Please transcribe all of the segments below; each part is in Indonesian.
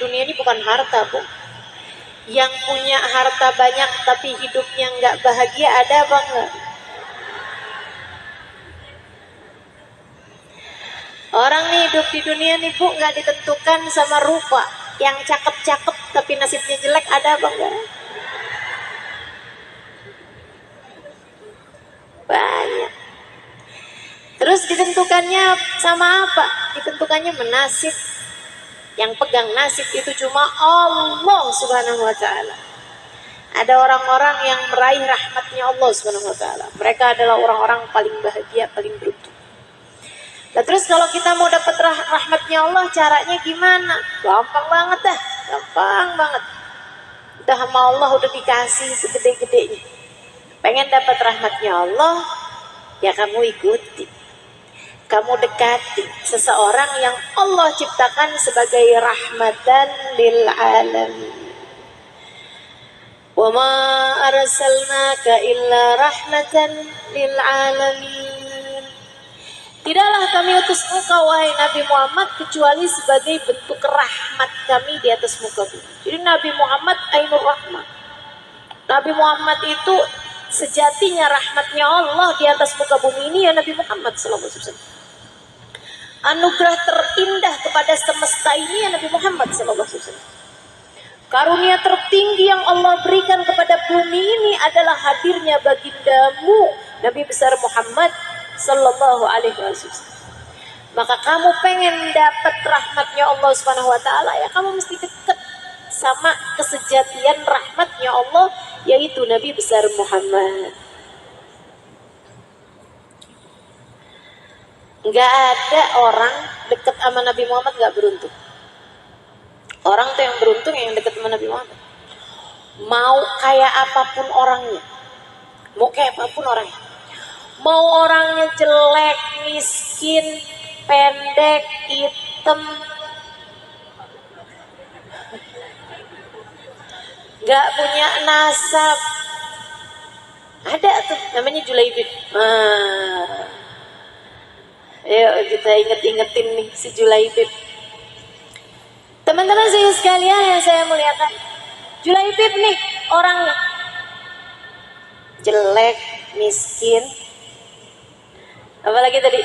dunia ini bukan harta, Bu. Yang punya harta banyak tapi hidupnya nggak bahagia ada apa enggak? Orang nih hidup di dunia nih, Bu, nggak ditentukan sama rupa. Yang cakep-cakep tapi nasibnya jelek ada apa enggak? Banyak. Terus ditentukannya sama apa? Ditentukannya menasib. Yang pegang nasib itu cuma Allah Subhanahu wa ta'ala. Ada orang-orang yang meraih rahmatnya Allah Subhanahu wa ta'ala. Mereka adalah orang-orang paling bahagia, paling beruntung. Nah, terus kalau kita mau dapat rahmatnya Allah, caranya gimana? Gampang banget dah, gampang banget. Udah sama Allah udah dikasih segede-gedenya. Pengen dapat rahmatnya Allah, ya kamu ikuti. Kamu dekati seseorang yang Allah ciptakan sebagai rahmatan lil alamin. Wa ma arsalnaka illa rahmatan lil alamin. Tidaklah kami utus engkau wahai Nabi Muhammad kecuali sebagai bentuk rahmat kami di atas muka bumi. Jadi Nabi Muhammad ainur rahmah. Nabi Muhammad itu sejatinya rahmatnya Allah di atas muka bumi ini ya Nabi Muhammad sallallahu alaihi wasallam. Anugerah terindah kepada semesta ini ya Nabi Muhammad sallallahu alaihi wasallam. Karunia tertinggi yang Allah berikan kepada bumi ini adalah hadirnya bagindamu Nabi besar Muhammad sallallahu alaihi wasallam. Maka kamu pengen dapat rahmatnya Allah Subhanahu wa taala, ya kamu mesti dekat sama kesejatian rahmatnya Allah, yaitu Nabi besar Muhammad. Nggak ada orang dekat sama Nabi Muhammad nggak beruntung. Orang tuh yang beruntung yang dekat sama Nabi Muhammad. Mau kayak apapun orangnya, mau kayak apapun orangnya, mau orangnya jelek, miskin, pendek, hitam, nggak punya nasab, ada tuh namanya Julaibib. Ayo kita inget-ingetin nih si Julaibib. Teman-teman sekalian yang saya muliakan, Julaibib nih orangnya jelek, miskin, apalagi tadi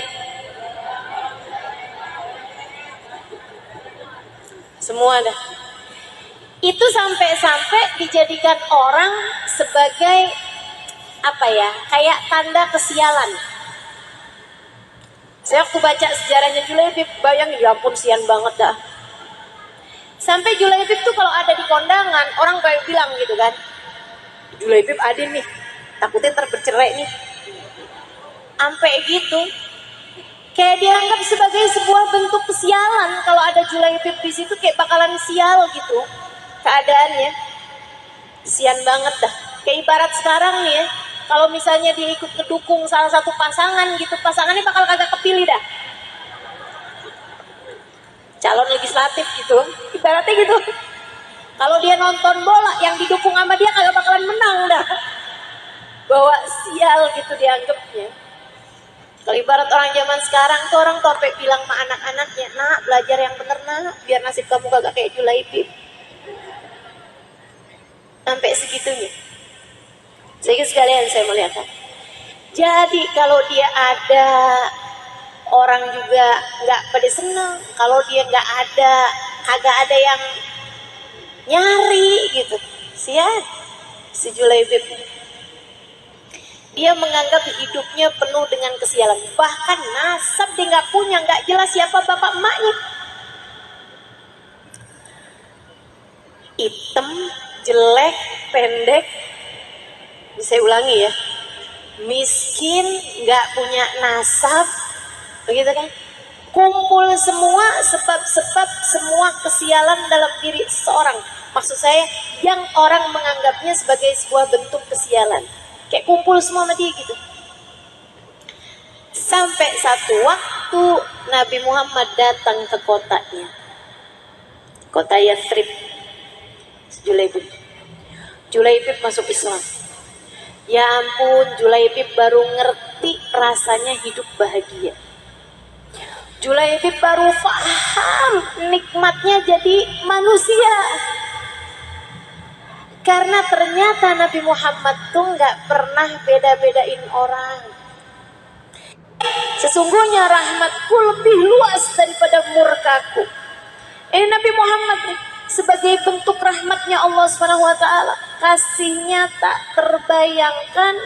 semua ada. Itu sampai-sampai dijadikan orang sebagai apa ya, kayak tanda kesialan. Saya waktu baca sejarahnya Julaibib, bayangin ya ampun sian banget dah. Sampai Julaibib tuh kalau ada di kondangan, orang kayak bilang gitu kan, Julaibib ada nih, takutnya terbercerai nih. Sampai gitu, kayak dianggap sebagai sebuah bentuk kesialan. Kalau ada Julaibib di situ kayak bakalan sial gitu keadaannya. Sian banget dah. Kayak ibarat sekarang nih ya, kalau misalnya dia ikut ngedukung salah satu pasangan gitu, pasangannya bakal kagak kepilih dah. Calon legislatif gitu, ibaratnya gitu. Kalau dia nonton bola, yang didukung sama dia kagak bakalan menang dah. Bawa sial gitu dianggapnya. Kalau ibarat orang zaman sekarang tuh, orang tuh sampai bilang sama anak-anaknya, nak belajar yang bener nak, biar nasib kamu kagak kayak Julaibib. Sampai segitunya. Jadi sekalian saya melihatkan. Jadi kalau dia ada, orang juga nggak pada seneng. Kalau dia nggak ada, kagak ada yang nyari gitu. Si Julaibib, dia menganggap hidupnya penuh dengan kesialan. Bahkan nasab dia nggak punya, nggak jelas siapa bapak emaknya. Hitam, jelek, pendek. Saya ulangi ya, miskin, nggak punya nasab, begitu kan? Kumpul semua sebab-sebab semua kesialan dalam diri seseorang. Maksud saya, yang orang menganggapnya sebagai sebuah bentuk kesialan, kayak kumpul semua sama dia gitu. Sampai satu waktu Nabi Muhammad datang ke kotanya, kota Yathrib. Julaibib masuk Islam. Ya ampun, Julaibib baru ngerti rasanya hidup bahagia. Julaibib baru paham nikmatnya jadi manusia. Karena ternyata Nabi Muhammad tuh nggak pernah beda-bedain orang. Sesungguhnya rahmatku lebih luas daripada murkaku. Nabi Muhammad nih, sebagai bentuk rahmatnya Allah Subhanahu wa taala, kasihnya tak terbayangkan,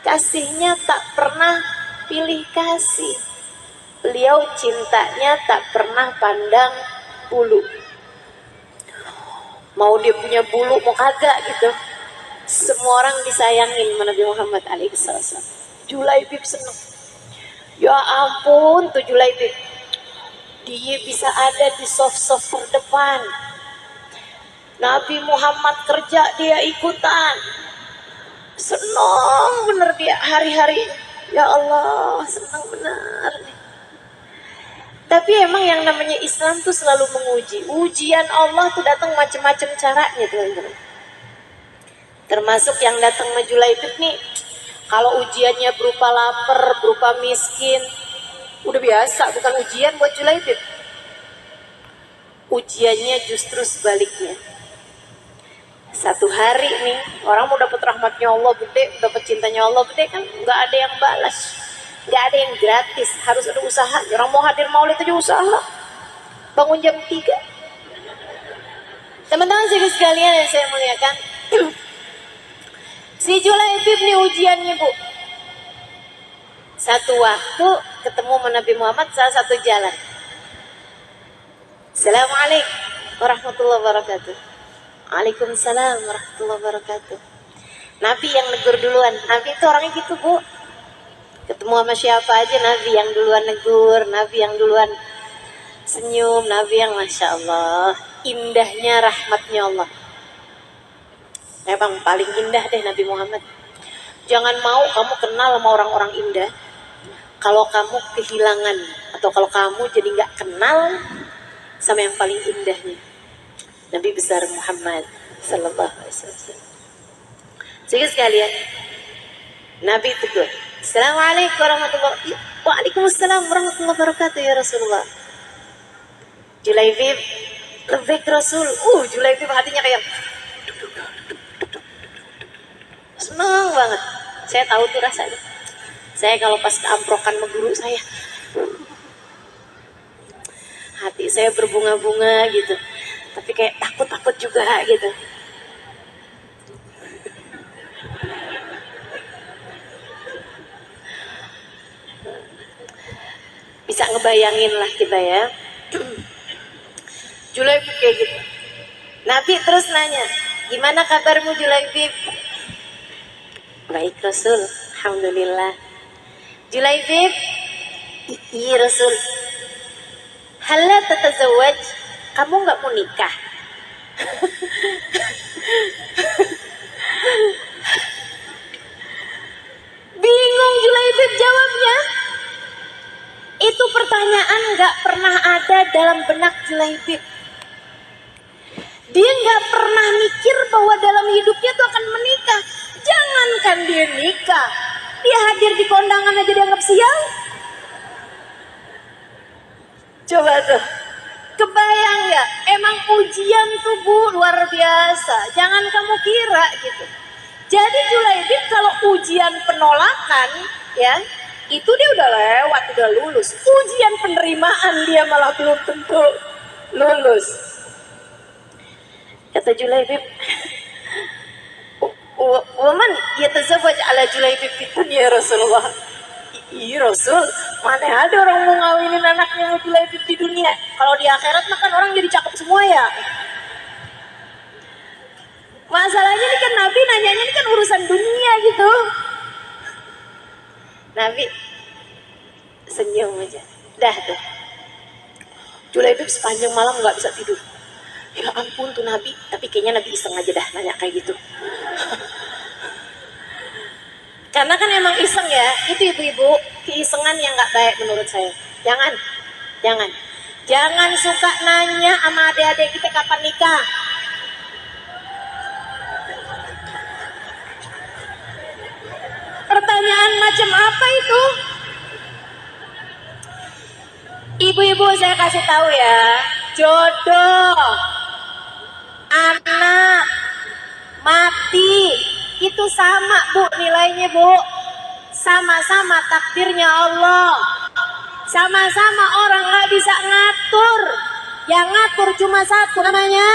kasihnya tak pernah pilih kasih. Beliau cintanya tak pernah pandang bulu. Mau dia punya bulu mau kagak gitu. Semua orang disayangin sama Nabi Muhammad alaihissalam. Julaibib seneng. Ya ampun tuh Julaibib. Dia bisa ada di soft-soft terdepan. Nabi Muhammad kerja dia ikutan. Senang bener dia hari-hari. Ya Allah, senang benar. Tapi emang yang namanya Islam tuh selalu menguji. Ujian Allah tuh datang macam-macam caranya teman-teman. Termasuk yang datang sama Julaibib nih. Kalau ujiannya berupa lapar, berupa miskin, udah biasa, bukan ujian buat Julaibib. Ujiannya justru sebaliknya. Satu hari nih, orang mau dapat rahmatnya Allah gede, dapat cintanya Allah gede kan, nggak ada yang balas. Gak ada yang gratis, harus ada usaha. Orang mau hadir maulid aja usaha. Bangun jam 3. Teman-teman sekalian yang saya muliakan, si Julaibib nih ujiannya bu. Satu waktu ketemu sama Nabi Muhammad salah satu jalan. Assalamualaikum warahmatullahi wabarakatuh. Waalaikumsalam warahmatullahi wabarakatuh. Nabi yang negur duluan. Nabi itu orangnya gitu bu. Ketemu sama siapa aja Nabi yang duluan negur, Nabi yang duluan senyum, Nabi yang Masya Allah, indahnya rahmatnya Allah. Memang paling indah deh Nabi Muhammad. Jangan mau kamu kenal sama orang-orang indah kalau kamu kehilangan, atau kalau kamu jadi gak kenal sama yang paling indahnya, Nabi besar Muhammad Sallallahu Alaihi Wasallam. Jadi sekalian, Nabi tegur, Assalamualaikum warahmatullahi wabarakatuh. Waalaikumsalam warahmatullahi wabarakatuh ya Rasulullah. Julaibib lebih Rasul. Julaibib hatinya kayak senang banget. Saya tahu tuh rasanya. Saya kalau pas keamprokan sama guru saya, hati saya berbunga-bunga gitu. Tapi kayak takut-takut juga gitu. Bisa ngebayangin lah kita ya. Julaibib kayak gitu. Nabi terus nanya, gimana kabarmu Julaibib? Baik Rasul, alhamdulillah. Julaibib, iya Rasul. Hala tatazawaj, kamu nggak mau nikah? Bingung Julaibib jawabnya. Itu pertanyaan gak pernah ada dalam benak Julaibib. Dia gak pernah mikir bahwa dalam hidupnya tuh akan menikah. Jangankan dia nikah, dia hadir di kondangan aja dianggap sial. Coba tuh, kebayang ya? Emang ujian tuh bu luar biasa. Jangan kamu kira gitu. Jadi Julaibib kalau ujian penolakan ya, itu dia udah lewat, udah lulus. Ujian penerimaan dia malah belum tentu lulus. Kata Julaibib, "Waman yatazawwaj ala Julaibib fitunya ya Rasulullah." Iya Rasul, mana ada orang mau ngawinin anaknya sama Julaibib di dunia. Kalau di akhirat mah kan orang jadi cakep semua ya. Masalahnya ini kan Nabi nanyanya ini kan urusan dunia gitu. Nabi senyum aja. Dah tuh. Julaibib sepanjang malam gak bisa tidur. Ya ampun tuh Nabi. Tapi kayaknya Nabi iseng aja dah nanya kayak gitu. Karena kan emang iseng ya. Itu ibu-ibu keisengan yang gak baik menurut saya. Jangan suka nanya sama adik-adik kita kapan nikah. Pertanyaan macam apa itu? Ibu-ibu saya kasih tahu ya, jodoh, anak, mati itu sama Bu nilainya Bu. Sama-sama takdirnya Allah. Sama-sama orang nggak bisa ngatur. Yang ngatur cuma satu namanya.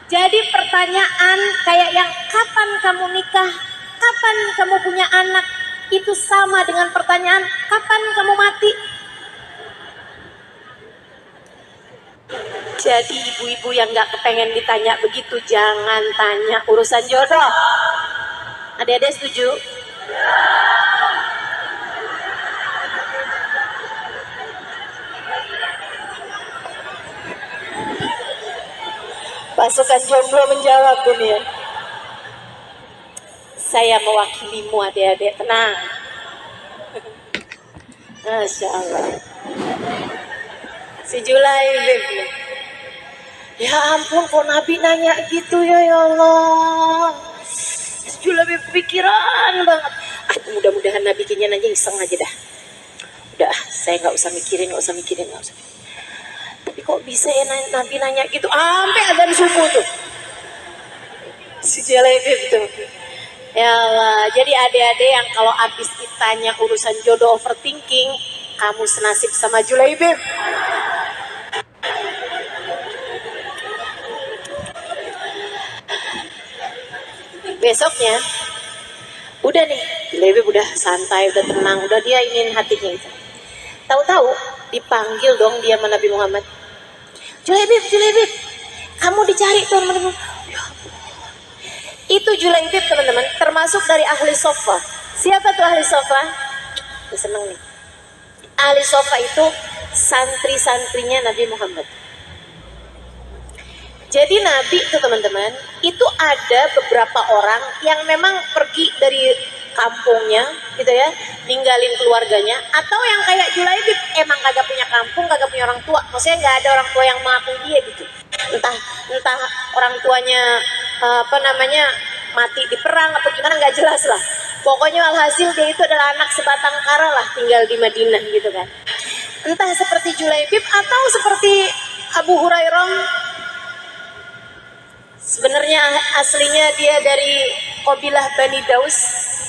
Jadi pertanyaan kayak yang kapan kamu nikah, kapan kamu punya anak, itu sama dengan pertanyaan kapan kamu mati. Jadi ibu-ibu yang nggak kepengen ditanya begitu, jangan tanya urusan jodoh. Adik-adik setuju? Pasukan jomblo menjawab dunia. Saya mewakilimu adik-adik, tenang. Masya Allah. Si Julaibib. Ya ampun, kok Nabi nanya gitu ya Allah. Si Julaibib pikiran banget. Mudah-mudahan Nabi kayaknya nanya iseng aja dah. Udah, saya nggak usah mikirin. Tapi kok bisa ya Nabi nanya gitu, sampai adzan subuh tuh. Si Julaibib tuh. Ya Allah, jadi adik-adik yang kalau habis ditanya urusan jodoh overthinking, kamu senasib sama Julaibib. Besoknya, udah nih, Julaibib udah santai, udah tenang, udah dia ingin hatinya itu. Tahu-tahu dipanggil dong dia sama Nabi Muhammad. Julaibib, kamu dicari tuh teman-teman. Itu Julaibib teman-teman, termasuk dari ahli sofa. Siapa tuh ahli sofa? Seneng nih. Ahli sofa itu santri-santrinya Nabi Muhammad. Jadi Nabi itu teman-teman, itu ada beberapa orang yang memang pergi dari kampungnya gitu ya, ninggalin keluarganya, atau yang kayak Julaibib emang kagak punya kampung, kagak punya orang tua. Maksudnya nggak ada orang tua yang mengakui dia gitu. Entah orang tuanya mati di perang atau gimana, nggak jelas lah. Pokoknya alhasil dia itu adalah anak sebatang kara lah, tinggal di Madinah gitu kan. Entah seperti Julaibib atau seperti Abu Hurairah. Sebenarnya aslinya dia dari kabilah Bani Daus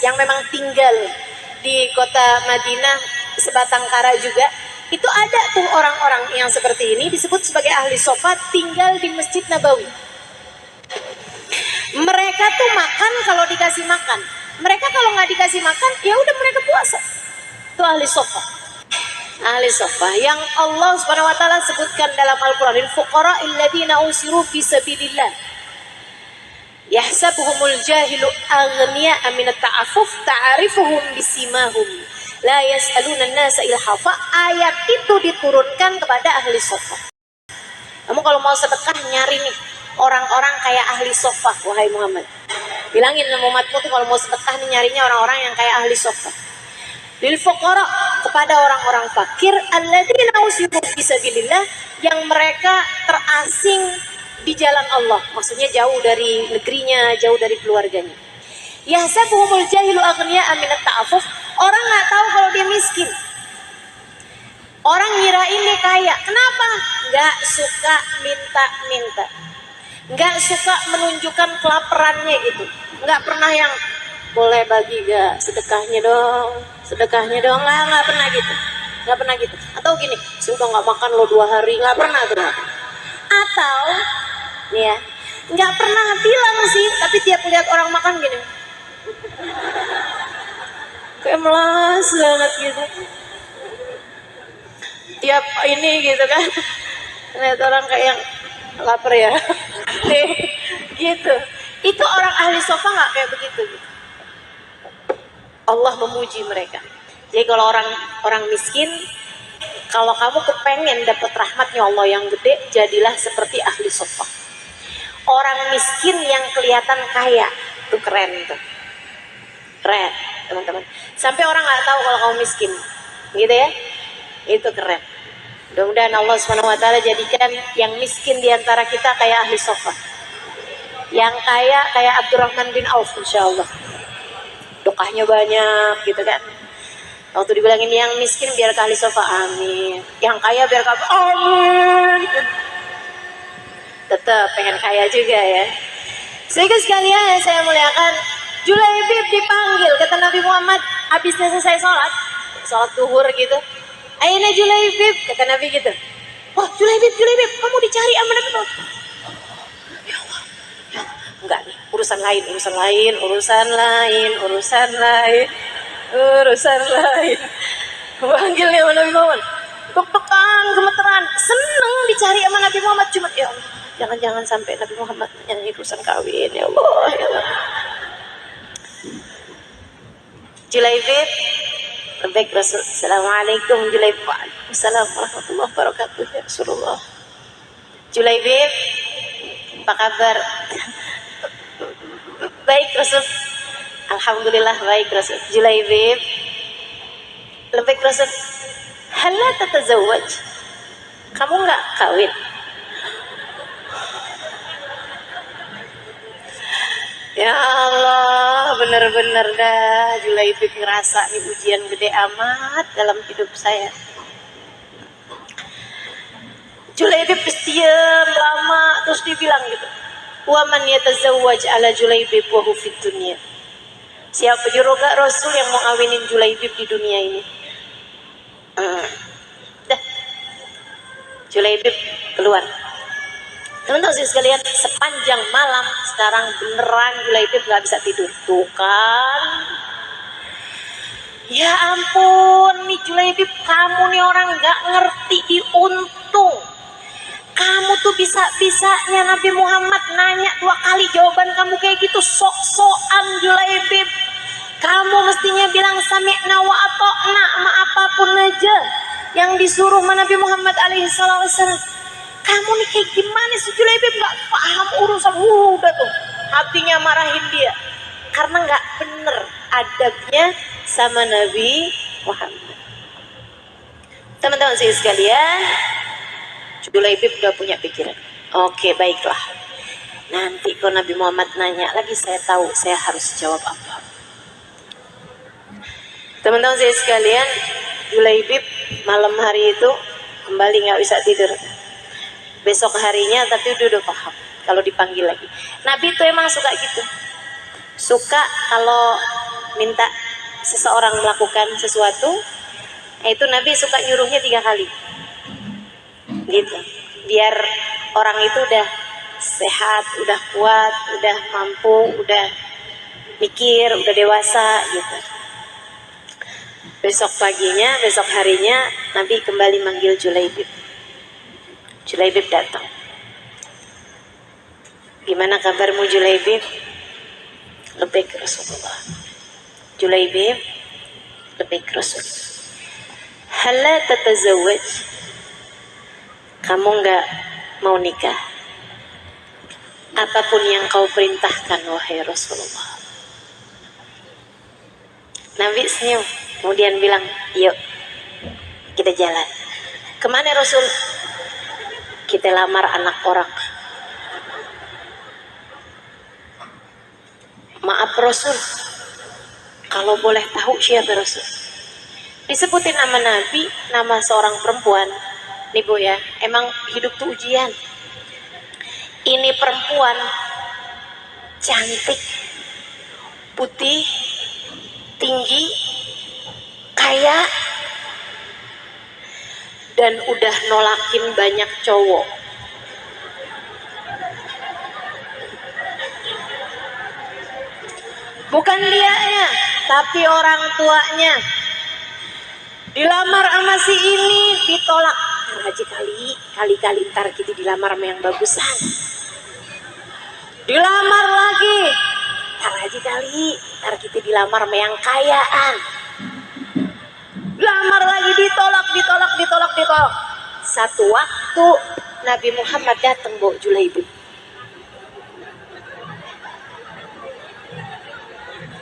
yang memang tinggal di kota Madinah, sebatang kara juga. Itu ada tuh orang-orang yang seperti ini disebut sebagai ahli sofa, tinggal di Masjid Nabawi. Mereka tuh makan kalau dikasih makan. Mereka kalau nggak dikasih makan, ya udah mereka puasa. Itu ahli sofa. Ahli sofa yang Allah Subhanahu wa taala sebutkan dalam Al-Qur'an, "Al-fuqara alladziina usiru fi sabilillah. Yahsabuhumul jahilu aghniya'a min at-ta'affuf ta'rifuhum bisimahum la yas'aluna an-nasa ilhafa." Ayat itu diturunkan kepada ahli sofa. Kamu kalau mau sedekah nyari nih orang-orang kayak ahli sofa, wahai Muhammad. Bilangin sama umatmu tuh kalau mau sedekah nih nyarinya orang-orang yang kayak ahli sofa. Lil fuqara, kepada orang-orang fakir, alladzina usiru fi sabilillah, yang mereka terasing di jalan Allah, maksudnya jauh dari negerinya, jauh dari keluarganya. Yahsabuhumul jahilu aghniya'a min at-ta'affuf. Orang nggak tahu kalau dia miskin. Orang ngirain dia kaya. Kenapa? Nggak suka minta-minta. Nggak suka menunjukkan kelaparannya gitu. Nggak pernah yang boleh bagi gak sedekahnya dong, nggak pernah gitu. Nggak pernah gitu. Atau gini, sudah nggak makan lo 2 hari, nggak pernah tuh. Atau nih ya, nggak pernah bilang sih, tapi tiap lihat orang makan gini, kayak melas banget gitu. Tiap ini gitu kan, lihat orang kayak yang lapar ya, gitu. Itu orang ahli sofa nggak kayak begitu gitu. Allah memuji mereka. Jadi kalau orang miskin, kalau kamu kepengen dapat rahmatnya Allah yang gede, jadilah seperti ahli sofa. Orang miskin yang kelihatan kaya, itu keren tuh. Keren, teman-teman. Sampai orang nggak tahu kalau kamu miskin, gitu ya. Itu keren. Mudah-mudahan Allah SWT jadikan yang miskin diantara kita kayak ahli sofa. Yang kaya kayak Abdurrahman bin Auf, insya Allah. Dokahnya banyak, gitu kan. Waktu dibilangin yang miskin biar ke ahli sofa, amin. Yang kaya biar ke amin. Tetap pengen kaya juga ya. Sehingga sekalian yang saya muliakan, Julaibib dipanggil, kata Nabi Muhammad habisnya selesai sholat duhur gitu. Aina Julaibib, kata Nabi gitu. Wah, Julaibib, kamu dicari sama Nabi Muhammad. Ya Allah, enggak nih, urusan lain. Panggilnya sama Nabi Muhammad. Deg-degan, gemeteran, seneng dicari sama Nabi Muhammad. Cuma ya Allah, jangan sampai Nabi Muhammad yang urusan kawin, ya Allah, ya Allah. Julaibib, baik Rasul. Assalamualaikum Julaibib. Waalaikumsalam warahmatullahi wabarakatuh ya Rasulullah. Julaibib, apa kabar? Baik Rasul. Alhamdulillah baik Rasul. Julaibib, baik Rasul. Hala tatazawwaj? Kamu nggak kawin? Ya Allah, bener-bener dah Julaibib ngerasa nih ujian gede amat dalam hidup saya. Julaibib diam lama, terus dibilang gitu, wa man yatazawwaj ala Julaibib wa hu fid dunya. Siapa juga Rasul yang mau ngawinin Julaibib di dunia ini? Dah, Julaibib keluar. Teman-teman sekalian, sepanjang malam sekarang beneran Julaibib nggak bisa tidur. Tuh kan, ya ampun nih Julaibib, kamu nih orang nggak ngerti diuntung. Kamu tuh bisa-bisanya Nabi Muhammad nanya 2 kali, jawaban kamu kayak gitu, sok-sokan Julaibib. Kamu mestinya bilang sami'na wa ata'na sama apapun aja yang disuruh Nabi Muhammad alaihi wasallam. Kamu nih kayak gimana sih Julaibib, gak paham urusan. Udah tuh hatinya marahin dia karena gak bener adabnya sama Nabi Muhammad. Teman-teman sekalian, Julaibib udah punya pikiran, oke baiklah, nanti kalau Nabi Muhammad nanya lagi, saya tahu saya harus jawab apa. Teman-teman sekalian, Julaibib malam hari itu kembali gak bisa tidur. Besok harinya tapi udah paham kalau dipanggil lagi. Nabi tuh emang suka gitu, suka kalau minta seseorang melakukan sesuatu, itu Nabi suka nyuruhnya 3 kali gitu, biar orang itu udah sehat, udah kuat, udah mampu, udah mikir, udah dewasa gitu. Besok paginya, besok harinya Nabi kembali manggil Julaibib. Julaibib datang. Gimana kabarmu Julaibib? Lebih ke Rasulullah. Julaibib, lebih ke Rasul. Hala tatazawwaj? Kamu nggak mau nikah? Apapun yang kau perintahkan wahai Rasulullah. Nabi senyum, kemudian bilang, yuk kita jalan. Kemana Rasul? Kita lamar anak orang. Maaf Rasul, kalau boleh tahu siapa Rasul? Disebutin nama Nabi, nama seorang perempuan. Nih Bu ya, emang hidup tuh ujian. Ini perempuan cantik, putih, tinggi, kaya, dan udah nolakin banyak cowok. Bukan dianya, tapi orang tuanya. Dilamar sama si ini, ditolak. Haji kali ntar kita dilamar sama yang bagusan. Dilamar lagi. Haji ntar kita dilamar sama yang kayaan. Lamar lagi, ditolak. Satu waktu Nabi Muhammad datang bawa Julaibib.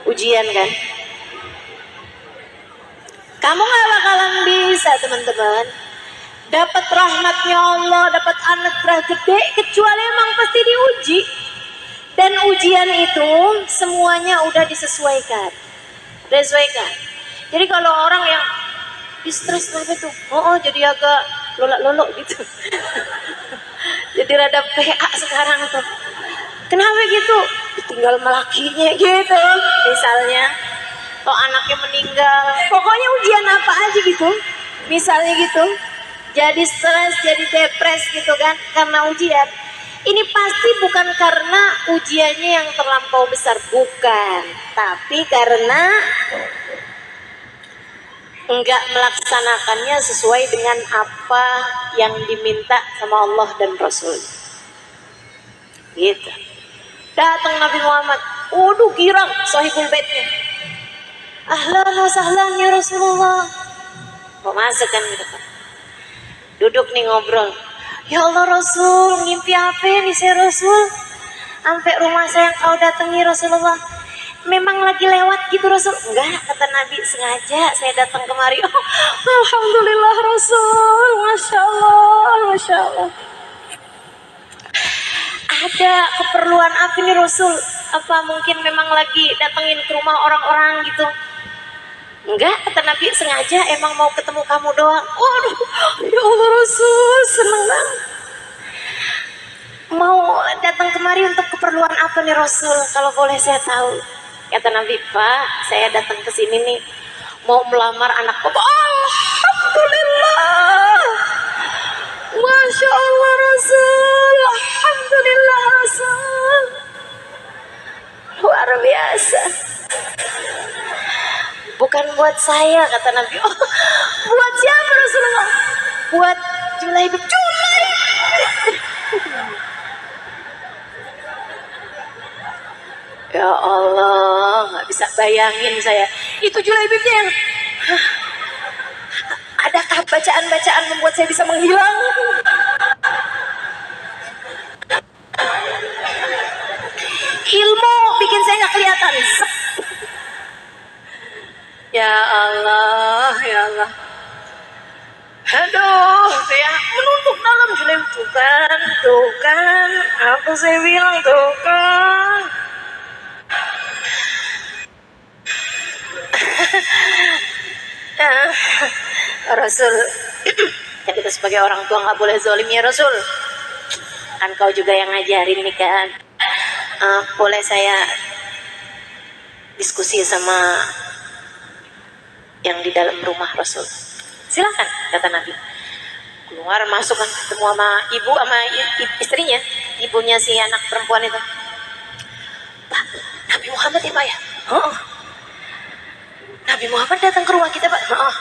Ujian kan? Kamu gak bakalan bisa teman-teman dapat rahmatnya Allah, dapat anugerah gede kecuali emang pasti diuji. Dan ujian itu semuanya udah disesuaikan. Jadi kalau orang yang stres kenapa tuh? Jadi agak lolak-lolok gitu. Jadi rada PA sekarang tuh. Kenapa gitu? Tinggal melakinya gitu misalnya. Atau anaknya meninggal. Pokoknya ujian apa aja gitu. Misalnya gitu. Jadi stres, jadi depres gitu kan karena ujian. Ini pasti bukan karena ujiannya yang terlampau besar, bukan. Tapi karena enggak melaksanakannya sesuai dengan apa yang diminta sama Allah dan Rasul. Gitu. Datang Nabi Muhammad, waduh girang sahibul baitnya. Ahlan wa sahlan ya Rasulullah. Mau masuk kan gitu. Duduk nih ngobrol. Ya Allah Rasul, ngimpi apa nih saya Rasul? Sampai rumah saya yang kau datangi Rasulullah. Memang lagi lewat gitu Rasul. Enggak, kata Nabi, sengaja saya datang kemari. Oh, alhamdulillah Rasul. Masya Allah, Masya Allah. Ada keperluan apa nih Rasul? Apa mungkin memang lagi datengin ke rumah orang-orang gitu? Enggak, kata Nabi, sengaja emang mau ketemu kamu doang. Waduh, ya Allah Rasul, seneng banget. Mau datang kemari untuk keperluan apa nih Rasul? Kalau boleh saya tahu. Kata Nabi, Pak, saya datang ke sini nih mau melamar anak bapak. Alhamdulillah. Masya Allah Rasul. Alhamdulillah Rasul. Luar biasa. Bukan buat saya, kata Nabi. Oh, buat siapa Rasulullah? Buat Julaibib. Ya Allah, nggak bisa bayangin saya. Itu Julaibibnya yang adakah bacaan-bacaan membuat saya bisa menghilang? Ilmu bikin saya nggak kelihatan. Ya Allah, ya Allah. Aduh, saya menunduk dalam Julaibib. Tuh kan, apa saya bilang tuh kan. Rasul, ya kita sebagai orang tua nggak boleh zolim ya Rasul. Kan kau juga yang ngajarin nih kan. Boleh saya diskusi sama yang di dalam rumah Rasul? Silakan, kata Nabi. Keluar masuk kan ketemu sama ibu sama istrinya, ibunya si anak perempuan itu. Pak, Nabi Muhammad ya Pak ya? Oh, Nabi Muhammad datang ke rumah kita Pak. Oh.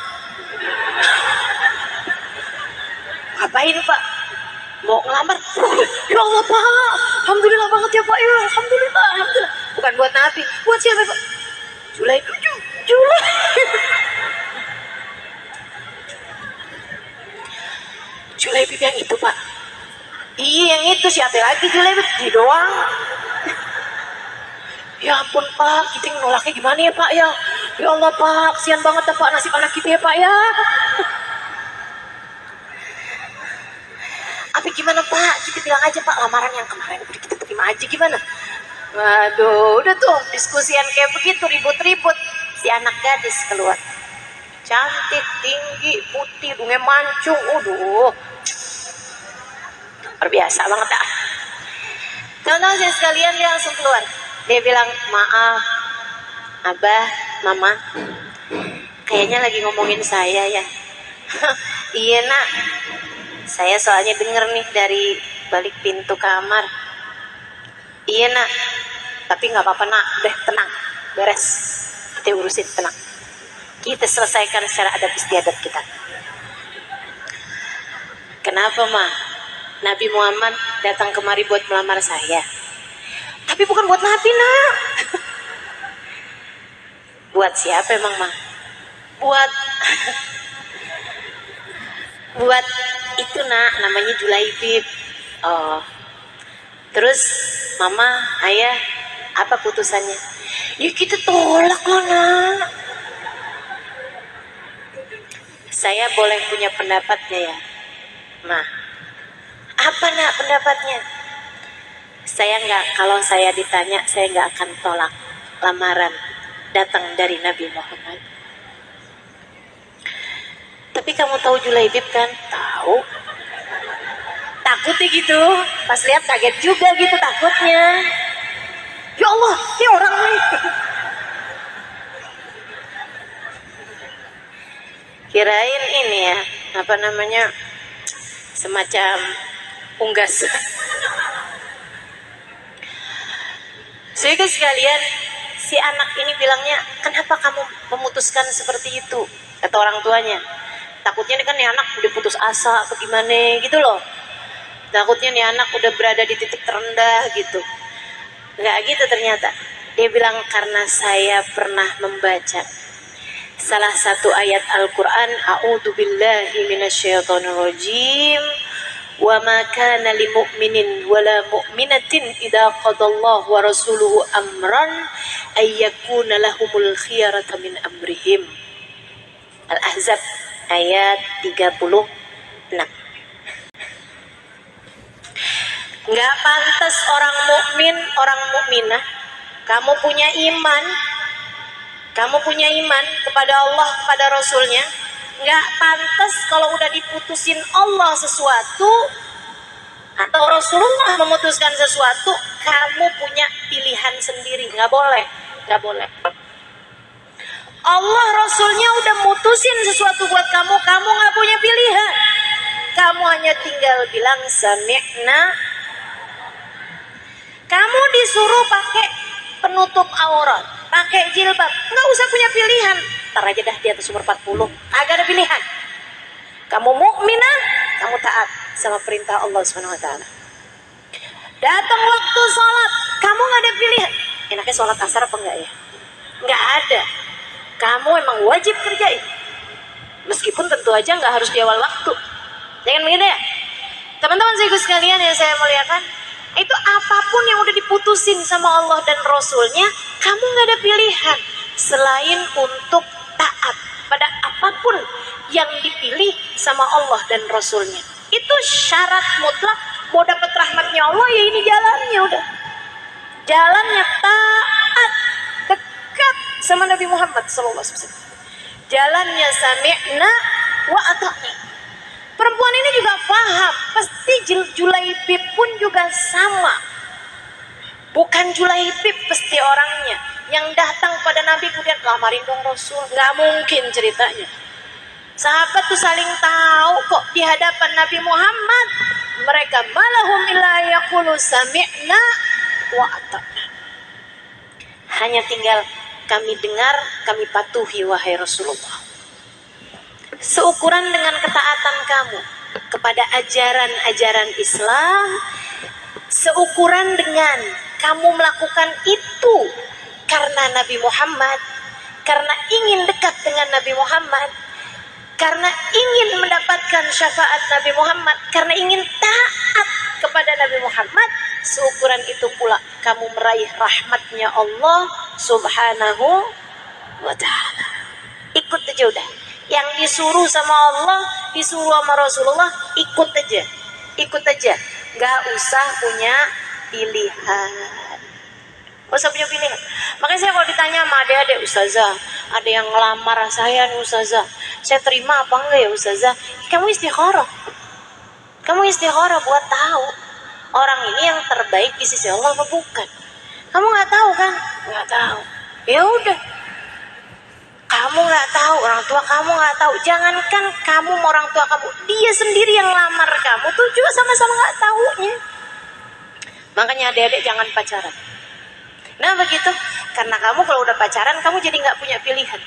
Ngapain Pak? Mau ngelamar? Ya Allah Pak, alhamdulillah banget ya Pak ya, alhamdulillah, alhamdulillah. Bukan buat Nabi, buat siapa Pak? Julaibib. Julaibib yang itu Pak. Iya yang itu, siapa lagi Julaibib? Dia doang. Ya ampun Pak, kita nolaknya gimana ya Pak ya? Ya Allah Pak, kasihan banget ya Pak nasib anak kita ya Pak ya. Apa gimana Pak? Kita bilang aja Pak, lamaran yang kemarin udah kita terima aja gimana? Waduh, udah tuh diskusian kayak begitu, ribut-ribut. Si anak gadis keluar. Cantik, tinggi, putih, hidungnya mancung. Luar biasa banget dah. Teman-teman saya sekalian, dia langsung keluar. Dia bilang, maaf, Abah, Mama, kayaknya lagi ngomongin saya ya. Iya nak, saya soalnya denger nih dari balik pintu kamar. Iya nak, tapi nggak apa-apa nak, udah tenang, beres, kita urusin, tenang. Kita selesaikan secara adat istiadat kita. Kenapa Ma? Nabi Muhammad datang kemari buat melamar saya. Tapi bukan buat Nabi nak. Buat siapa emang Ma? Buat itu nak, namanya Julaibib. Oh. Terus Mama, Ayah, apa putusannya? Ya kita tolak lah nak. Saya boleh punya pendapatnya ya Ma? Apa nak pendapatnya? Kalau saya ditanya, saya nggak akan tolak lamaran datang dari Nabi Muhammad. Tapi kamu tahu Julaibib kan? Tahu. Takutnya gitu. Pas lihat kaget juga gitu takutnya. Ya Allah, ini orang nih. Kirain ini ya, apa namanya, semacam unggas. Sehingga sekalian, si anak ini bilangnya, kenapa kamu memutuskan seperti itu? Kata orang tuanya, takutnya kan nih anak udah putus asa atau gimana gitu loh. Takutnya nih anak udah berada di titik terendah gitu. Nggak gitu ternyata. Dia bilang, karena saya pernah membaca salah satu ayat Al-Quran, A'udzu billahi minasyaitonir rajim, wa ma kana lil mu'minin wala mu'minatin idza qadallahu wa rasuluhu amran ay yakuna lahumul khiyaratu min amrihim. Al-Ahzab ayat 36. Nggak pantas orang mukmin, orang mukminah, kamu punya iman, kepada Allah, kepada Rasulnya, nggak pantas kalau udah diputusin Allah sesuatu atau Rasulullah memutuskan sesuatu, kamu punya pilihan sendiri. Nggak boleh. Allah Rasulnya udah mutusin sesuatu buat kamu, kamu nggak punya pilihan. Kamu hanya tinggal bilang sami'na. Kamu disuruh pakai penutup aurat, pakai jilbab, nggak usah punya pilihan. Ntar aja dah di atas umur 40, agak ada pilihan. Kamu mukminah, kamu taat sama perintah Allah Subhanahu Wa Taala. Datang waktu sholat, kamu nggak ada pilihan. Enaknya sholat asar apa enggak ya? Nggak ada. Kamu emang wajib kerjain. Meskipun tentu aja nggak harus di awal waktu. Jangan begitu ya. Teman-teman sekalian yang saya muliakan, itu apapun yang udah diputusin sama Allah dan Rasulnya, kamu nggak ada pilihan selain untuk taat pada apapun yang dipilih sama Allah dan Rasulnya. Itu syarat mutlak. Mau dapat rahmatnya Allah, ya ini jalannya udah. Jalannya taat, dekat sama Nabi Muhammad SAW. Jalannya sami'na wa ata'na. Perempuan ini juga paham, pasti Julaibib pun juga sama. Bukan Julaibib pasti orangnya yang datang pada Nabi kemudian lamarin dong Rasul. Nggak mungkin ceritanya. Sahabat tuh saling tahu kok di hadapan Nabi Muhammad. Mereka malahum illa yaqulu sami'na wa ata'na. Hanya tinggal kami dengar, kami patuhi wahai Rasulullah. Seukuran dengan ketaatan kamu kepada ajaran-ajaran Islam, seukuran dengan kamu melakukan itu karena Nabi Muhammad, karena ingin dekat dengan Nabi Muhammad, karena ingin mendapatkan syafaat Nabi Muhammad, karena ingin taat kepada Nabi Muhammad, seukuran itu pula kamu meraih rahmatnya Allah Subhanahu wa Ta'ala. Ikut aja udah. Yang disuruh sama Allah, disuruh sama Rasulullah, ikut aja. Gak usah punya pilihan. Makanya saya kalau ditanya sama adik-adik, Ustazah, ada yang ngelamar saya nih Ustazah, saya terima apa enggak ya Ustazah? Kamu istikharah buat tahu orang ini yang terbaik di sisi Allah apa bukan. Kamu nggak tahu kan? Nggak tahu. Ya udah, kamu nggak tahu, orang tua kamu nggak tahu. Jangankan kamu sama orang tua kamu, dia sendiri yang lamar kamu tuh juga sama-sama nggak tahunya. Makanya adik-adik jangan pacaran. Nah begitu, karena kamu kalau udah pacaran, kamu jadi nggak punya pilihan.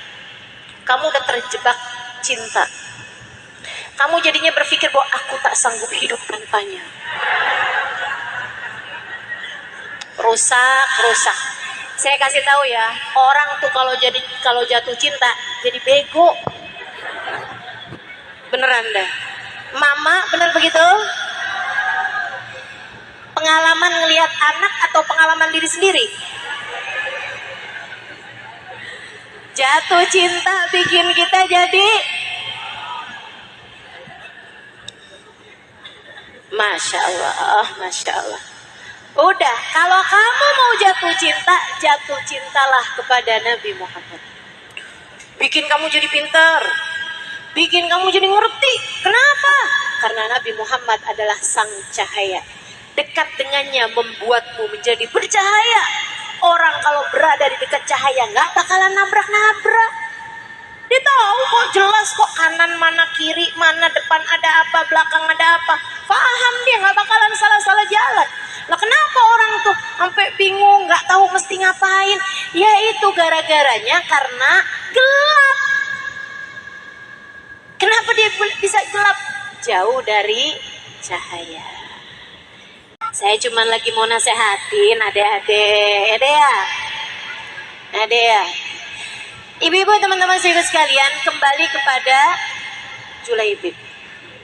Kamu udah terjebak cinta. Kamu jadinya berpikir bahwa aku tak sanggup hidup tanpanya. Rusak. Saya kasih tahu ya, orang tuh kalau jatuh cinta jadi bego. Beneran dah. Mama, bener begitu? Pengalaman ngelihat anak atau pengalaman diri sendiri? Jatuh cinta bikin kita jadi Masya Allah. Udah, kalau kamu mau jatuh cintalah kepada Nabi Muhammad. Bikin kamu jadi pintar, bikin kamu jadi ngerti. Kenapa? Karena Nabi Muhammad adalah sang cahaya. Dekat dengannya membuatmu menjadi bercahaya. Orang kalau berada di dekat cahaya nggak bakalan nabrak-nabrak. Dia tahu kok, jelas kok, kanan mana, kiri mana, depan ada apa, belakang ada apa. Paham dia, nggak bakalan salah-salah jalan. Lah kenapa orang tuh sampai bingung, nggak tahu mesti ngapain? Ya itu gara-garanya karena gelap. Kenapa dia bisa gelap? Jauh dari cahaya. Saya cuma lagi mau nasehatin adik-adik, ya. Ibu-ibu, teman-teman sekalian, kembali kepada Julaibib.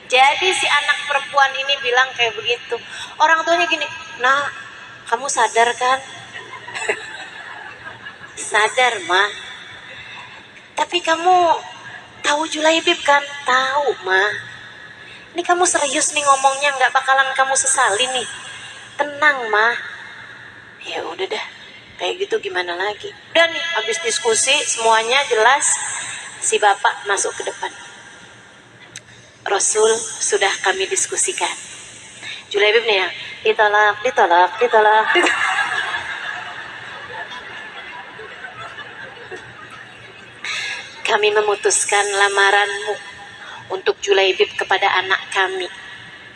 Jadi si anak perempuan ini bilang kayak begitu. Orang tuanya gini, "Nah, kamu sadar kan?" Sadar, Ma. Tapi kamu tahu Julaibib kan? Tahu, Ma. Ini kamu serius nih ngomongnya, nggak bakalan kamu sesali nih. Tenang, Ma. Ya udah dah. Kayak gitu gimana lagi. Udah nih, habis diskusi semuanya jelas, si bapak masuk ke depan. Rasul sudah kami diskusikan. Julaibib nih ya, ditolak. Kami memutuskan lamaranmu untuk Julaibib kepada anak kami.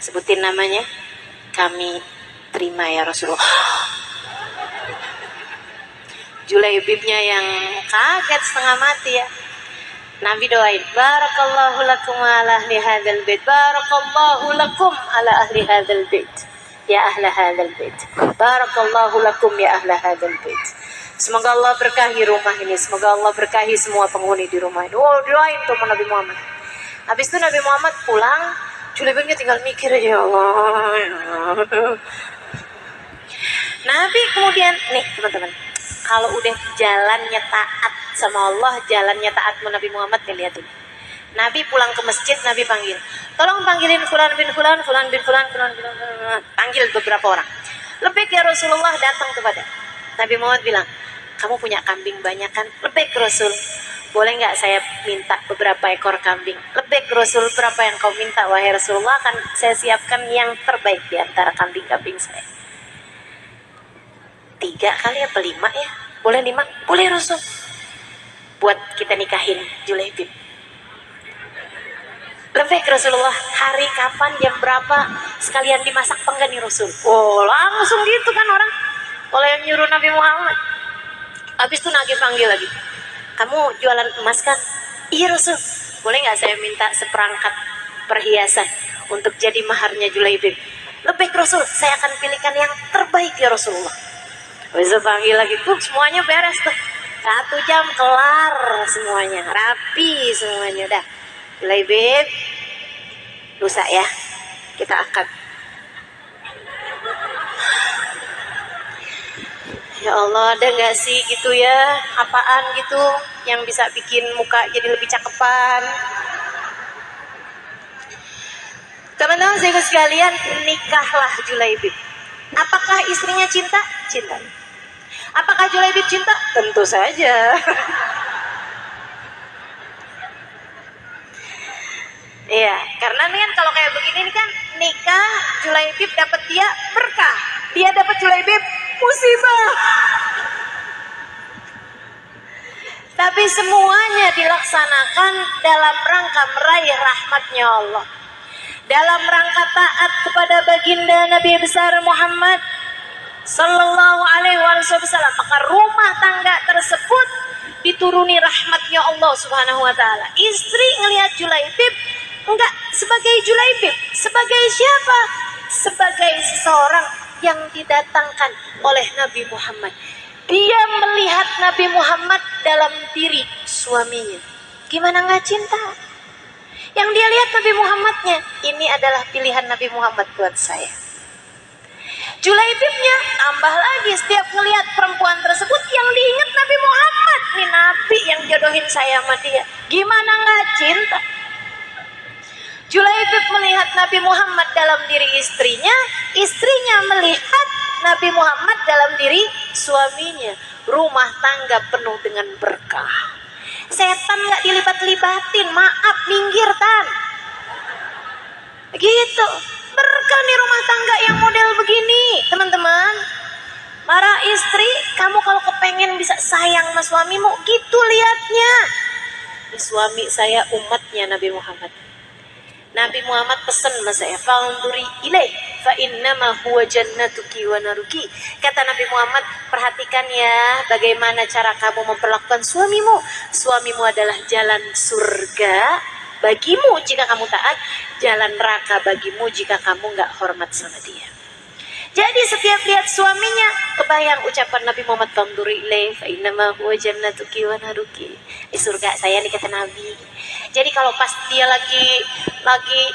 Sebutin namanya. Kami terima ya Rasulullah. Julaibibnya yang kaget setengah mati ya. Nabi doain, barakallahu lakum ala ahli hadzal bait, barakallahu lakum ala ahli hadzal bait, ya ahla hadzal bait, barakallahu lakum ya ahla hadzal bait. Semoga Allah berkahi rumah ini, semoga Allah berkahi semua penghuni di rumah ini. Oh, doain tuh Nabi Muhammad. Habis itu Nabi Muhammad pulang, Julaibibnya tinggal mikir aja, ya Allah. Nabi kemudian, nih teman-teman, kalau udah jalannya taat sama Allah, jalannya taat Nabi Muhammad, lihatin. Nabi pulang ke masjid, Nabi panggil, tolong panggilin fulan bin fulan. Panggil beberapa orang. Lebih ya Rasulullah datang kepada Nabi Muhammad bilang, kamu punya kambing banyak kan? Lebih Rasul, boleh nggak saya minta beberapa ekor kambing? Lebih Rasul, berapa yang kau minta wahai Rasulullah? Akan saya siapkan yang terbaik di antara kambing-kambing saya. 3 kali apa 5 ya? Boleh 5? Boleh Rasul. Buat kita nikahin Julaibib. Lebih Rasulullah, hari kapan, jam berapa, sekalian dimasak apa enggak nih Rasul? Oh, langsung gitu kan orang. Kalau yang nyuruh Nabi Muhammad. Habis itu Nabi panggil lagi. Kamu jualan emas kan? Iya Rasul. Boleh nggak saya minta seperangkat perhiasan untuk jadi maharnya Julaibib? Lebih Rasul, saya akan pilihkan yang terbaik ya Rasulullah. Bisa panggil lagi tuh, semuanya beres tuh. 1 jam kelar semuanya, rapi semuanya udah. Julaibib, lusa ya, kita akad. Ya Allah, ada nggak sih gitu ya, apaan gitu yang bisa bikin muka jadi lebih cakepan? Teman-teman sekalian, nikahlah Julaibib. Apakah istrinya cinta? Cinta. Apakah Julaibib cinta? Tentu saja. Iya, karena nih kan kalau kayak begini nih kan nikah, Julaibib dapat dia berkah, dia dapat Julaibib musibah. Tapi semuanya dilaksanakan dalam rangka meraih rahmatnya Allah, dalam rangka taat kepada baginda Nabi besar Muhammad Sallallahu Alaihi Wasallam. Maka rumah tangga tersebut dituruni rahmatnya Allah Subhanahu Wa Taala. Istri ngelihat Julaibib enggak sebagai Julaibib, sebagai siapa? Sebagai seseorang yang didatangkan oleh Nabi Muhammad. Dia melihat Nabi Muhammad dalam diri suaminya. Gimana nggak cinta? Yang dia lihat Nabi Muhammadnya, ini adalah pilihan Nabi Muhammad buat saya. Julaibibnya tambah lagi, setiap ngelihat perempuan tersebut yang diingat Nabi Muhammad. Ini Nabi yang jodohin saya sama dia. Gimana nggak cinta? Julaibib melihat Nabi Muhammad dalam diri istrinya, istrinya melihat Nabi Muhammad dalam diri suaminya. Rumah tangga penuh dengan berkah. Setan nggak dilibat-libatin, maaf, minggir Tan. Gitu. Berkah nih rumah tangga yang model begini, teman-teman. Para istri, kamu kalau kepengen bisa sayang sama suamimu, gitu liatnya. Suami saya umatnya Nabi Muhammad. Nabi Muhammad pesan sama saya, "Fa'unduri ilaih fa innama huwa jannatuki wa naruki." Kata Nabi Muhammad, perhatikan ya bagaimana cara kamu memperlakukan suamimu. Suamimu adalah jalan surga bagimu jika kamu taat, jalan neraka bagimu jika kamu nggak hormat sama dia. Jadi setiap lihat suaminya, kebayang ucapan Nabi Muhammad, "Fa'unduri ilaih fa innama huwa jannatuki wa naruki." Di surga saya nih kata Nabi. Jadi kalau pas dia lagi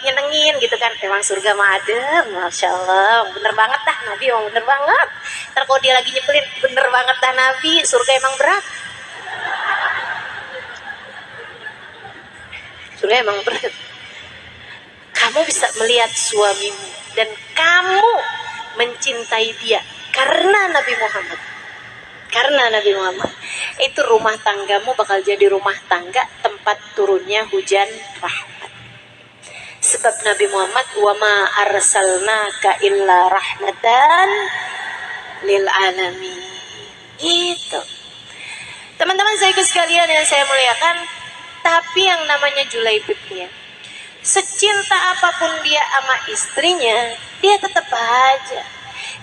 nyenengin gitu kan, emang surga mah adem, masya Allah, bener banget dah Nabi, emang bener banget. Ntar kalau dia lagi nyebelin, bener banget dah Nabi, surga emang berat. Surga emang berat. Kamu bisa melihat suamimu dan kamu mencintai dia karena Nabi Muhammad. Karena Nabi Muhammad, itu rumah tanggamu bakal jadi rumah tangga tempat turunnya hujan rahmat. Sebab Nabi Muhammad, "Wa ma arsalnaka illa rahmatan lil alamin." Itu. Teman-teman saya sekalian yang saya muliakan, tapi yang namanya Julaibib ya, secinta apapun dia sama istrinya, dia tetap aja.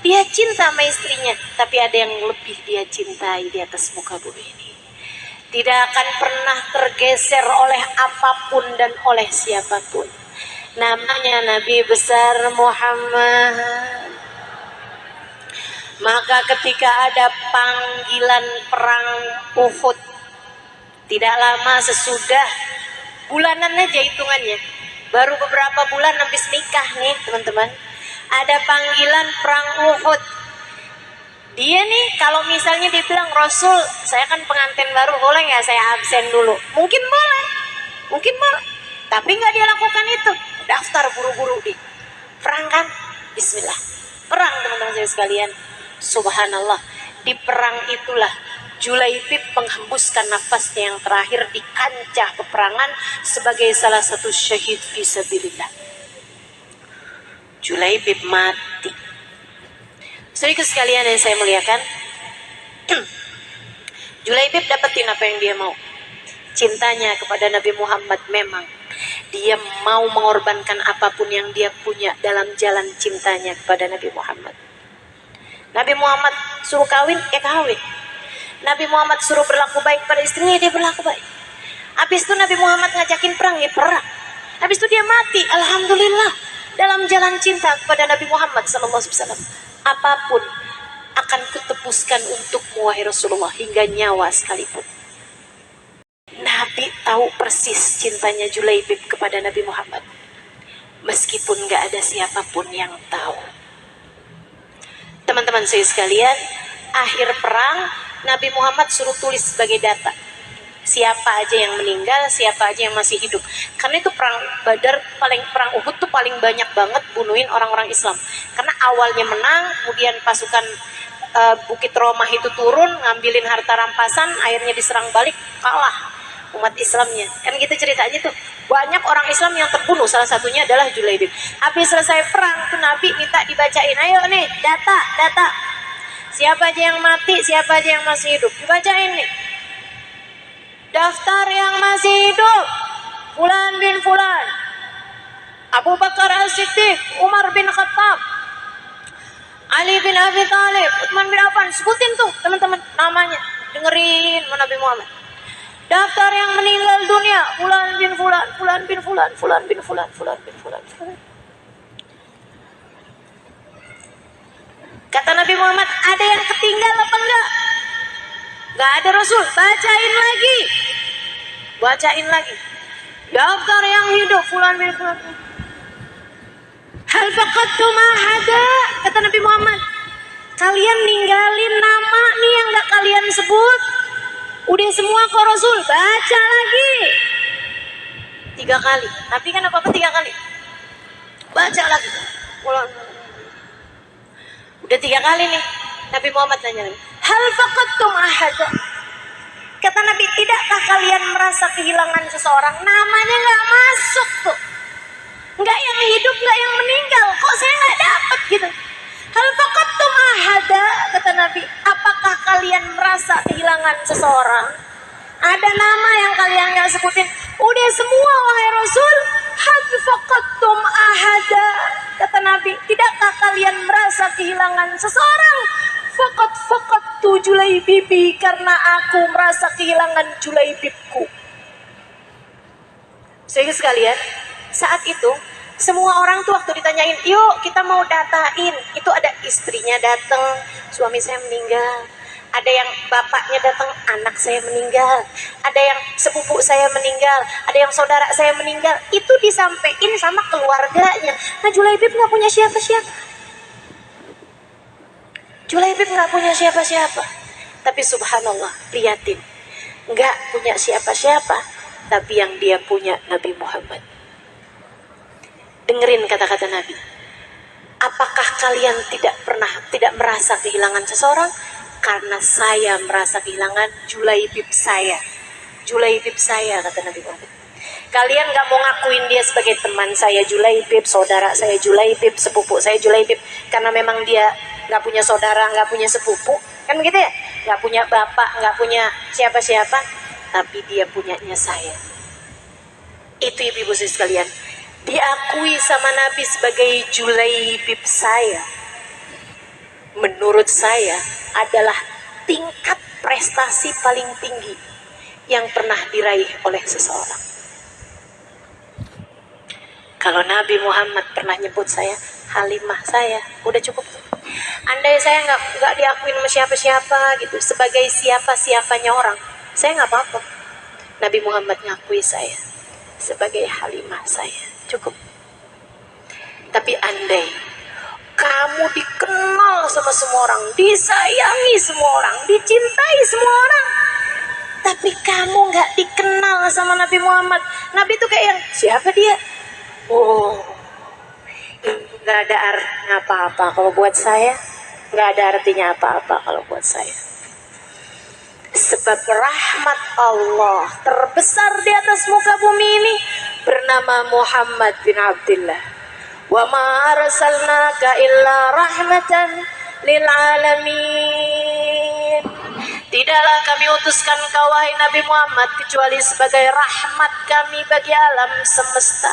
Dia cinta sama istrinya, tapi ada yang lebih dia cintai di atas muka bumi ini. Tidak akan pernah tergeser oleh apapun dan oleh siapapun. Namanya Nabi besar Muhammad. Maka ketika ada panggilan perang Uhud, tidak lama sesudah, bulanan aja hitungannya, baru beberapa bulan habis nikah nih teman-teman, ada panggilan perang Uhud. Dia nih kalau misalnya dia bilang, "Rasul, saya kan pengantin baru, boleh nggak saya absen dulu?" Mungkin boleh, tapi nggak dia lakukan itu. Daftar buru-buru di perang kan, Bismillah, perang teman-teman saya sekalian. Subhanallah, di perang itulah Julaibib menghembuskan nafasnya yang terakhir di kancah peperangan sebagai salah satu syahid fisabilillah. Julaibib mati. Saudara sekalian yang saya muliakan, Julaibib dapetin apa yang dia mau. Cintanya kepada Nabi Muhammad, memang dia mau mengorbankan apapun yang dia punya dalam jalan cintanya kepada Nabi Muhammad. Nabi Muhammad suruh kawin, ya kawin. Nabi Muhammad suruh berlaku baik pada istrinya, dia berlaku baik. Habis itu Nabi Muhammad ngajakin perang, ya perang. Habis itu dia mati, alhamdulillah, dalam jalan cinta kepada Nabi Muhammad SAW. Apapun akan kutebuskan untukmu wahai Rasulullah, hingga nyawa sekalipun. Nabi tahu persis cintanya Julaibib kepada Nabi Muhammad, meskipun gak ada siapapun yang tahu. Teman-teman saya sekalian, akhir perang Nabi Muhammad suruh tulis sebagai data siapa aja yang meninggal, siapa aja yang masih hidup. Karena itu perang Badar, perang Uhud tuh paling banyak banget bunuhin orang-orang Islam. Karena awalnya menang, kemudian pasukan Bukit Romah itu turun, ngambilin harta rampasan, akhirnya diserang balik, kalah umat Islamnya. Kan gitu ceritanya tuh. Banyak orang Islam yang terbunuh, salah satunya adalah Julaibib. Habis selesai perang tuh Nabi minta dibacain, "Ayo nih, data. Siapa aja yang mati, siapa aja yang masih hidup. Dibacain nih. Daftar yang masih hidup, Fulan bin Fulan, Abu Bakar As-Siddiq, Umar bin Khattab, Ali bin Abi Thalib, Utsman bin Affan." Sebutin tuh teman-teman namanya, dengerin Nabi Muhammad. Daftar yang meninggal dunia, Fulan bin Fulan, Fulan bin Fulan, Fulan bin Fulan, Fulan bin Fulan. Kata Nabi Muhammad, ada yang ketinggal apa enggak? Gak ada Rasul, bacain lagi. Daftar yang hidup, Fulan bin Fulan. Hal faqadtum ahada, kata Nabi Muhammad, kalian ninggalin nama nih yang gak kalian sebut. Udah semua kok Rasul, baca lagi 3 kali. Tapi kan apa-apa 3 kali. Baca lagi. Udah 3 kali nih Nabi Muhammad nanya lagi, hal faqadtum ahada, Kata Nabi, tidakkah kalian merasa kehilangan seseorang? Namanya nggak masuk tuh. Nggak yang hidup, nggak yang meninggal. Kok saya nggak dapat gitu? Hal faqadtum ahada, kata Nabi. Apakah kalian merasa kehilangan seseorang? Ada nama yang kalian nggak sebutin. Udah semua wahai Rasul. Hal faqadtum ahada, kata Nabi. Tidakkah kalian merasa kehilangan seseorang? Faqat Julaibibi, karena aku merasa kehilangan Julaibibku. Sehingga sekalian, saat itu semua orang tuh waktu ditanyain, yuk kita mau datain, itu ada istrinya datang, suami saya meninggal, ada yang bapaknya datang, anak saya meninggal, ada yang sepupu saya meninggal, ada yang saudara saya meninggal. Itu disampaikan sama keluarganya. Nah, Julaibib nggak punya siapa-siapa. Julaibib nggak punya siapa-siapa, tapi subhanallah, liatin, nggak punya siapa-siapa, tapi yang dia punya Nabi Muhammad. Dengerin kata-kata Nabi. Apakah kalian tidak merasa kehilangan seseorang? Karena saya merasa kehilangan Julaibib saya. Julaibib saya, kata Nabi Muhammad. Kalian gak mau ngakuin dia sebagai teman saya Julaibib, saudara saya Julaibib, sepupu saya Julaibib, karena memang dia gak punya saudara, gak punya sepupu, kan begitu ya? Gak punya bapak, gak punya siapa-siapa, tapi dia punyanya saya. Itu ibu-ibu sekalian, diakui sama Nabi sebagai Julaibib saya. Menurut saya adalah tingkat prestasi paling tinggi yang pernah diraih oleh seseorang. Kalau Nabi Muhammad pernah nyebut saya Halimah saya, udah cukup. Andai saya nggak diakuin sama siapa-siapa gitu, sebagai siapa-siapanya orang, saya nggak apa-apa. Nabi Muhammad ngakui saya sebagai Halimah saya, cukup. Tapi andai kamu dikenal sama semua orang, disayangi semua orang, dicintai semua orang, tapi kamu nggak dikenal sama Nabi Muhammad. Nabi tuh kayak yang, siapa dia? Oh, nggak ada artinya apa-apa kalau buat saya, nggak ada artinya apa-apa kalau buat saya. Sebab rahmat Allah terbesar di atas muka bumi ini bernama Muhammad bin Abdullah. Wa ma arsalnaka illa rahmatan lil alamin. Tidaklah kami utuskan kau wahai Nabi Muhammad kecuali sebagai rahmat kami bagi alam semesta.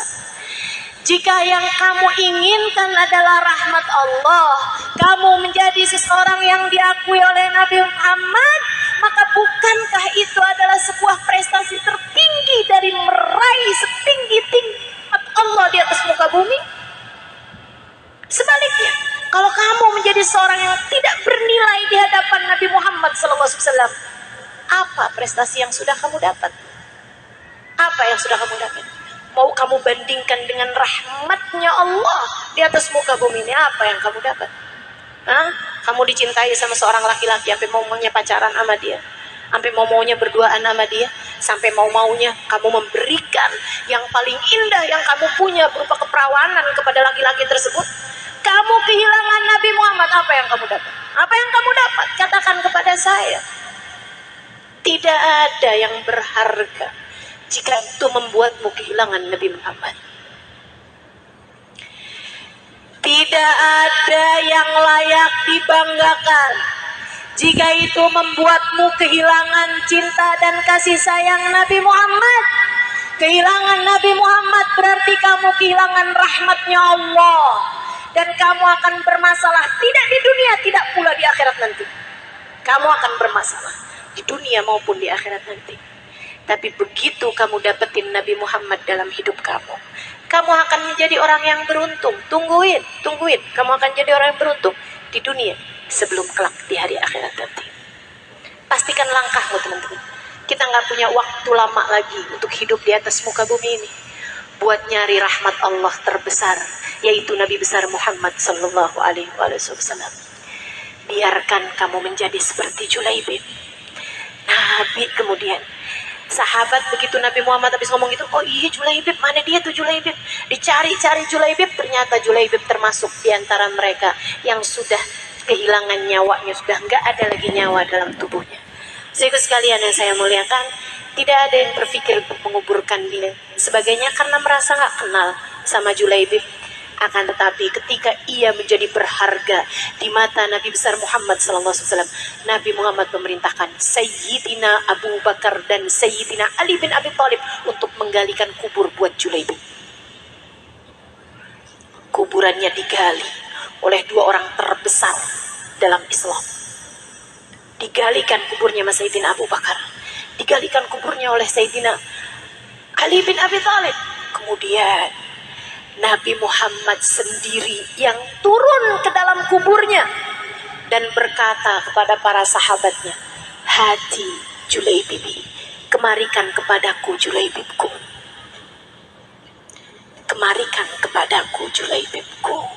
Jika yang kamu inginkan adalah rahmat Allah, kamu menjadi seseorang yang diakui oleh Nabi Muhammad, maka bukankah itu adalah sebuah prestasi tertinggi dari meraih setinggi-tinggi Allah di atas muka bumi? Sebaliknya, kalau kamu menjadi seorang yang tidak bernilai di hadapan Nabi Muhammad SAW, apa prestasi yang sudah kamu dapat? Apa yang sudah kamu dapat? Mau kamu bandingkan dengan rahmatnya Allah di atas muka bumi ini, apa yang kamu dapat? Hah? Kamu dicintai sama seorang laki-laki sampai mau-maunya pacaran sama dia, sampai mau-maunya berduaan sama dia, sampai mau-maunya kamu memberikan yang paling indah yang kamu punya berupa keperawanan kepada laki-laki tersebut. Kamu kehilangan Nabi Muhammad, apa yang kamu dapat? Apa yang kamu dapat? Katakan kepada saya. Tidak ada yang berharga jika itu membuatmu kehilangan Nabi Muhammad. Tidak ada yang layak dibanggakan jika itu membuatmu kehilangan cinta dan kasih sayang Nabi Muhammad. Kehilangan Nabi Muhammad berarti kamu kehilangan rahmatnya Allah, dan kamu akan bermasalah tidak di dunia, tidak pula di akhirat nanti. Kamu akan bermasalah di dunia maupun di akhirat nanti. Tapi begitu kamu dapetin Nabi Muhammad dalam hidup kamu, kamu akan menjadi orang yang beruntung. Tungguin, kamu akan jadi orang yang beruntung di dunia sebelum kelak di hari akhirat nanti. Pastikan langkahmu, teman-teman. Kita nggak punya waktu lama lagi untuk hidup di atas muka bumi ini buat nyari rahmat Allah terbesar, yaitu Nabi besar Muhammad Sallallahu Alaihi Wasallam. Biarkan kamu menjadi seperti Julaibib. Nabi kemudian, sahabat begitu Nabi Muhammad habis ngomong gitu, oh iya Julaibib, mana dia tuh Julaibib? Dicari-cari Julaibib, ternyata Julaibib termasuk di antara mereka yang sudah kehilangan nyawanya, sudah nggak ada lagi nyawa dalam tubuhnya. Saudara sekalian yang saya muliakan, tidak ada yang berpikir untuk menguburkan dia sebagainya karena merasa nggak kenal sama Julaibib. Akan tetapi ketika ia menjadi berharga di mata Nabi besar Muhammad SAW, Nabi Muhammad memerintahkan Sayyidina Abu Bakar dan Sayyidina Ali bin Abi Thalib untuk menggalikan kubur buat Julaibib. Kuburannya digali oleh dua orang terbesar dalam Islam. Digalikan kuburnya Mas Sayyidina Abu Bakar, digalikan kuburnya oleh Sayyidina Ali bin Abi Thalib. Kemudian Nabi Muhammad sendiri yang turun ke dalam kuburnya dan berkata kepada para sahabatnya, hati Julaibibi, kemarikan kepadaku Julaibibku, kemarikan kepadaku Julaibibku.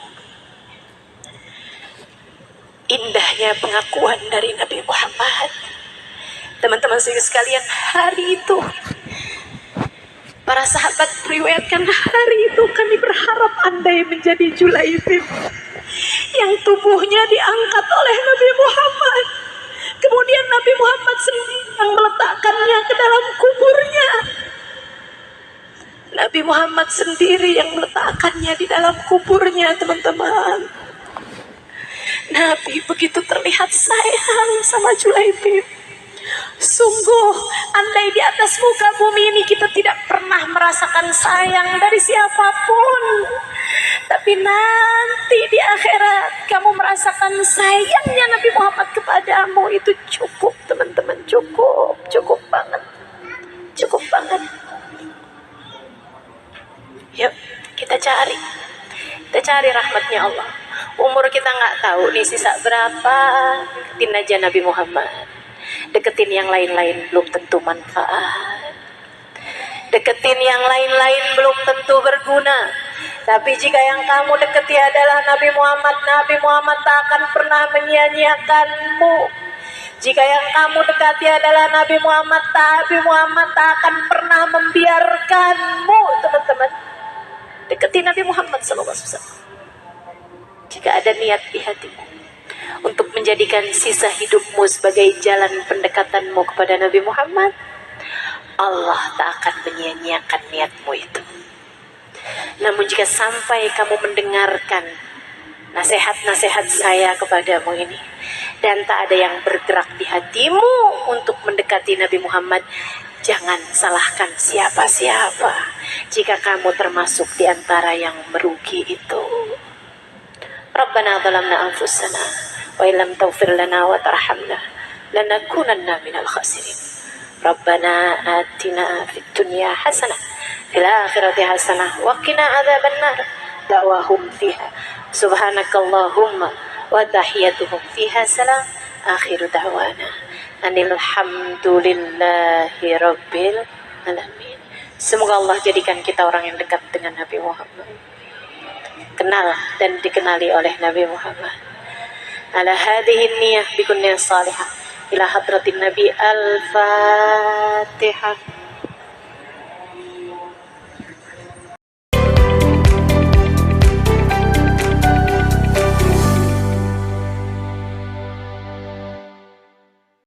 Indahnya pengakuan dari Nabi Muhammad. Teman-teman sekalian, hari itu para sahabat meriwayatkan, hari itu kami berharap andai menjadi Julaibib yang tubuhnya diangkat oleh Nabi Muhammad. Kemudian Nabi Muhammad sendiri yang meletakkannya ke dalam kuburnya. Nabi Muhammad sendiri yang meletakkannya di dalam kuburnya, teman-teman. Nabi begitu terlihat sayang sama Julaibib. Sungguh, andai di atas muka bumi ini kita tidak pernah merasakan sayang dari siapapun, tapi nanti di akhirat kamu merasakan sayangnya Nabi Muhammad kepadamu, itu cukup, teman-teman. Cukup banget. Yuk, kita cari rahmatnya Allah. Umur kita nggak tahu nih sisa berapa, deketin aja Nabi Muhammad. Deketin yang lain-lain belum tentu manfaat. Deketin yang lain-lain belum tentu berguna. Tapi jika yang kamu deketi adalah Nabi Muhammad, Nabi Muhammad tak akan pernah menyia-nyiakanmu. Jika yang kamu dekati adalah Nabi Muhammad tak akan pernah membiarkanmu, teman-teman. Deketi Nabi Muhammad SAW. Jika ada niat di hatimu untuk menjadikan sisa hidupmu sebagai jalan pendekatanmu kepada Nabi Muhammad, Allah tak akan menyia-nyiakan niatmu itu. Namun jika sampai kamu mendengarkan nasihat-nasihat saya kepadamu ini dan tak ada yang bergerak di hatimu untuk mendekati Nabi Muhammad, jangan salahkan siapa-siapa jika kamu termasuk di antara yang merugi itu. Rabbana zalamna anfusana wa illam taghfir lana wa tarhamna lanakunanna minal khasirin. Rabbana atina fid dunya hasanah fil akhirati hasanah wa qina adzabannar. Da'wahum fiha subhanakallahumma wa tahiyyatuhum fiha salam. Akhiru da'wana anil hamdulillahi rabbil alamin. Semoga Allah jadikan kita orang yang dekat dengan Nabi Muhammad, kenal dan dikenali oleh Nabi Muhammad. Ala hadhihi niyah bikunniya salihah ila hadratin Nabi. Al-Fatihah.